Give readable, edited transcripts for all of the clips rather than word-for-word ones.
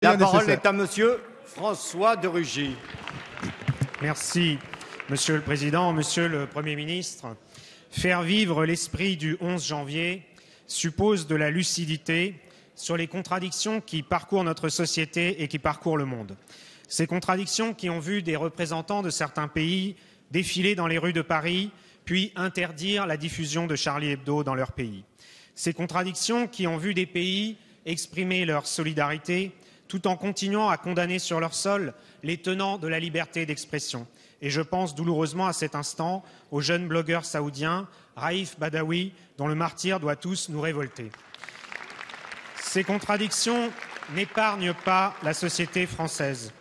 La parole est à Monsieur François de Rugy. Merci, Monsieur le Président, Monsieur le Premier ministre. Faire vivre l'esprit du 11 janvier suppose de la lucidité sur les contradictions qui parcourent notre société et qui parcourent le monde. Ces contradictions qui ont vu des représentants de certains pays défiler dans les rues de Paris, puis interdire la diffusion de Charlie Hebdo dans leur pays. Ces contradictions qui ont vu des pays exprimer leur solidarité tout en continuant à condamner sur leur sol les tenants de la liberté d'expression. Et je pense douloureusement à cet instant au jeune blogueur saoudien Raif Badawi, dont le martyre doit tous nous révolter. Ces contradictions n'épargnent pas la société française.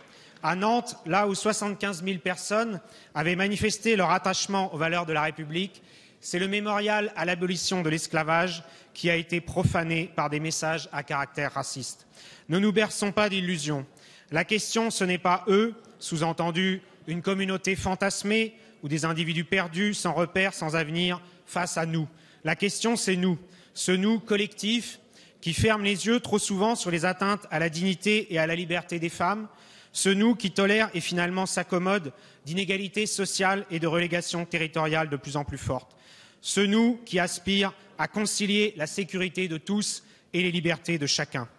À Nantes, là où 75 000 personnes avaient manifesté leur attachement aux valeurs de la République, c'est le mémorial à l'abolition de l'esclavage qui a été profané par des messages à caractère raciste. Ne nous berçons pas d'illusions. La question, ce n'est pas eux, sous-entendu une communauté fantasmée ou des individus perdus, sans repères, sans avenir, face à nous. La question, c'est nous, ce nous collectif qui ferme les yeux trop souvent sur les atteintes à la dignité et à la liberté des femmes, ce nous qui tolère et finalement s'accommode d'inégalités sociales et de relégations territoriales de plus en plus fortes, ce nous qui aspire à concilier la sécurité de tous et les libertés de chacun.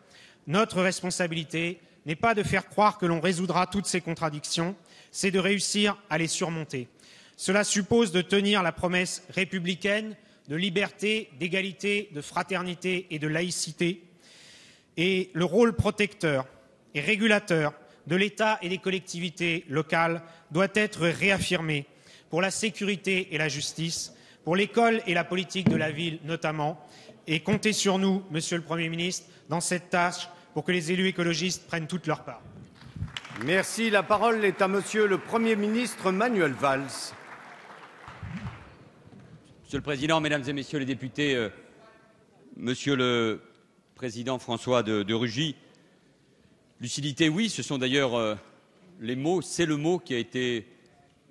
Notre responsabilité n'est pas de faire croire que l'on résoudra toutes ces contradictions, c'est de réussir à les surmonter. Cela suppose de tenir la promesse républicaine de liberté, d'égalité, de fraternité et de laïcité. Et le rôle protecteur et régulateur de l'État et des collectivités locales doit être réaffirmé pour la sécurité et la justice, pour l'école et la politique de la ville notamment. Et comptez sur nous, Monsieur le Premier ministre, dans cette tâche pour que les élus écologistes prennent toute leur part. Merci. La parole est à Monsieur le Premier ministre Manuel Valls. Monsieur le Président, Mesdames et Messieurs les députés, Monsieur le Président François de Rugy, lucidité, oui, ce sont d'ailleurs les mots, c'est le mot qui a été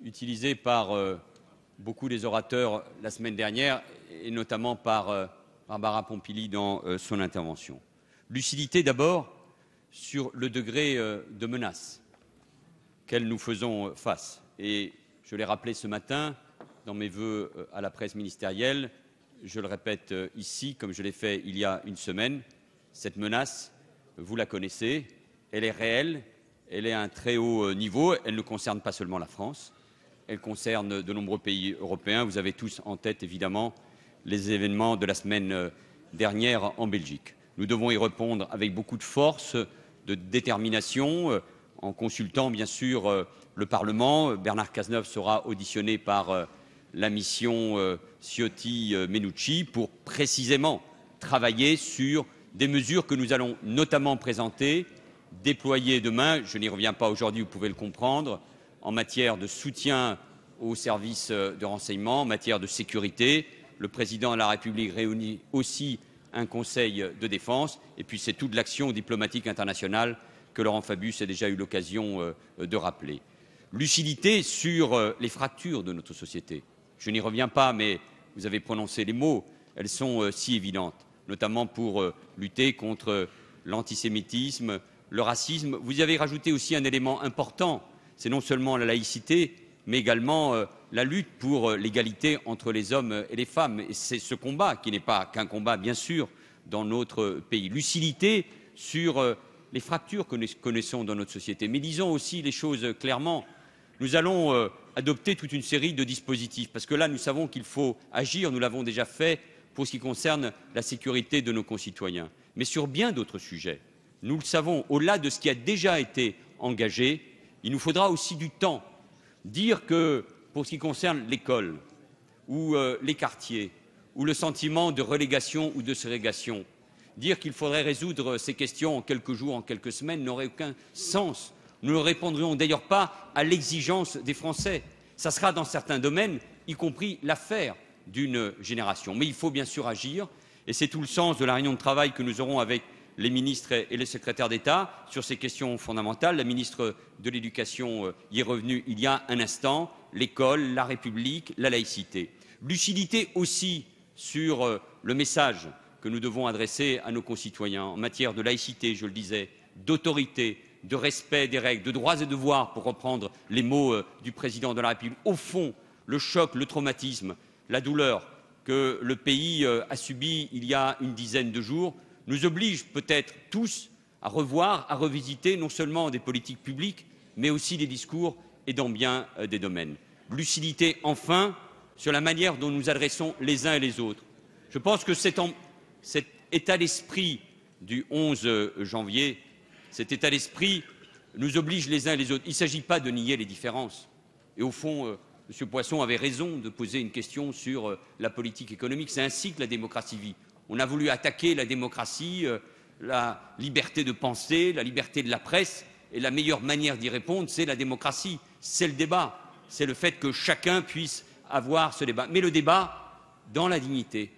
utilisé par beaucoup des orateurs la semaine dernière, et notamment par Barbara Pompili dans son intervention. Lucidité d'abord sur le degré de menace auquel nous faisons face. Et je l'ai rappelé ce matin dans mes vœux à la presse ministérielle, je le répète ici, comme je l'ai fait il y a une semaine, cette menace, vous la connaissez, elle est réelle, elle est à un très haut niveau, elle ne concerne pas seulement la France, elle concerne de nombreux pays européens. Vous avez tous en tête, évidemment, les événements de la semaine dernière en Belgique. Nous devons y répondre avec beaucoup de force, de détermination, en consultant bien sûr le Parlement. Bernard Cazeneuve sera auditionné par la mission Ciotti-Menucci pour précisément travailler sur des mesures que nous allons notamment présenter, déployer demain, je n'y reviens pas aujourd'hui, vous pouvez le comprendre, en matière de soutien aux services de renseignement, en matière de sécurité. Le Président de la République réunit aussi un Conseil de défense, et puis c'est toute l'action diplomatique internationale que Laurent Fabius a déjà eu l'occasion de rappeler. Lucidité sur les fractures de notre société. Je n'y reviens pas, mais vous avez prononcé les mots, elles sont si évidentes, notamment pour lutter contre l'antisémitisme, le racisme. Vous y avez rajouté aussi un élément important, c'est non seulement la laïcité, mais également la lutte pour l'égalité entre les hommes et les femmes. Et c'est ce combat, qui n'est pas qu'un combat, bien sûr, dans notre pays. Lucidité sur les fractures que nous connaissons dans notre société. Mais disons aussi les choses clairement. Nous allons adopter toute une série de dispositifs, parce que là, nous savons qu'il faut agir, nous l'avons déjà fait pour ce qui concerne la sécurité de nos concitoyens. Mais sur bien d'autres sujets, nous le savons, au-delà de ce qui a déjà été engagé, il nous faudra aussi du temps. Dire que, pour ce qui concerne l'école, ou les quartiers, ou le sentiment de relégation ou de ségrégation, dire qu'il faudrait résoudre ces questions en quelques jours, en quelques semaines, n'aurait aucun sens. Nous ne répondrions d'ailleurs pas à l'exigence des Français. Ça sera dans certains domaines, y compris l'affaire d'une génération. Mais il faut bien sûr agir, et c'est tout le sens de la réunion de travail que nous aurons avec les ministres et les secrétaires d'État sur ces questions fondamentales. La ministre de l'Éducation y est revenue il y a un instant, l'école, la République, la laïcité. Lucidité aussi sur le message que nous devons adresser à nos concitoyens en matière de laïcité, je le disais, d'autorité, de respect des règles, de droits et devoirs, pour reprendre les mots du président de la République. Au fond, le choc, le traumatisme, la douleur que le pays a subi il y a une dizaine de jours nous oblige peut-être tous à revoir, à revisiter non seulement des politiques publiques, mais aussi des discours et dans bien des domaines. Lucidité, enfin, sur la manière dont nous adressons les uns et les autres. Je pense que cet état d'esprit du 11 janvier, cet état d'esprit nous oblige les uns et les autres. Il ne s'agit pas de nier les différences. Et au fond, M. Poisson avait raison de poser une question sur la politique économique. C'est ainsi que la démocratie vit. On a voulu attaquer la démocratie, la liberté de penser, la liberté de la presse, et la meilleure manière d'y répondre, c'est la démocratie, c'est le débat, c'est le fait que chacun puisse avoir ce débat. Mais le débat dans la dignité,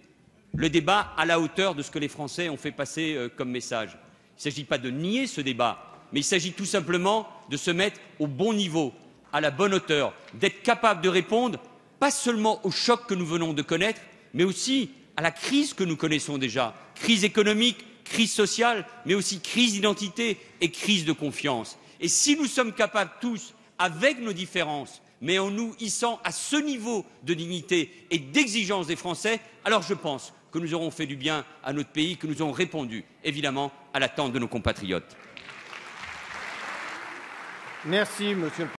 le débat à la hauteur de ce que les Français ont fait passer comme message. Il ne s'agit pas de nier ce débat, mais il s'agit tout simplement de se mettre au bon niveau, à la bonne hauteur, d'être capable de répondre pas seulement au choc que nous venons de connaître, mais aussi à la crise que nous connaissons déjà, crise économique, crise sociale, mais aussi crise d'identité et crise de confiance. Et si nous sommes capables tous, avec nos différences, mais en nous hissant à ce niveau de dignité et d'exigence des Français, alors je pense que nous aurons fait du bien à notre pays, que nous aurons répondu, évidemment, à l'attente de nos compatriotes. Merci, Monsieur le Président.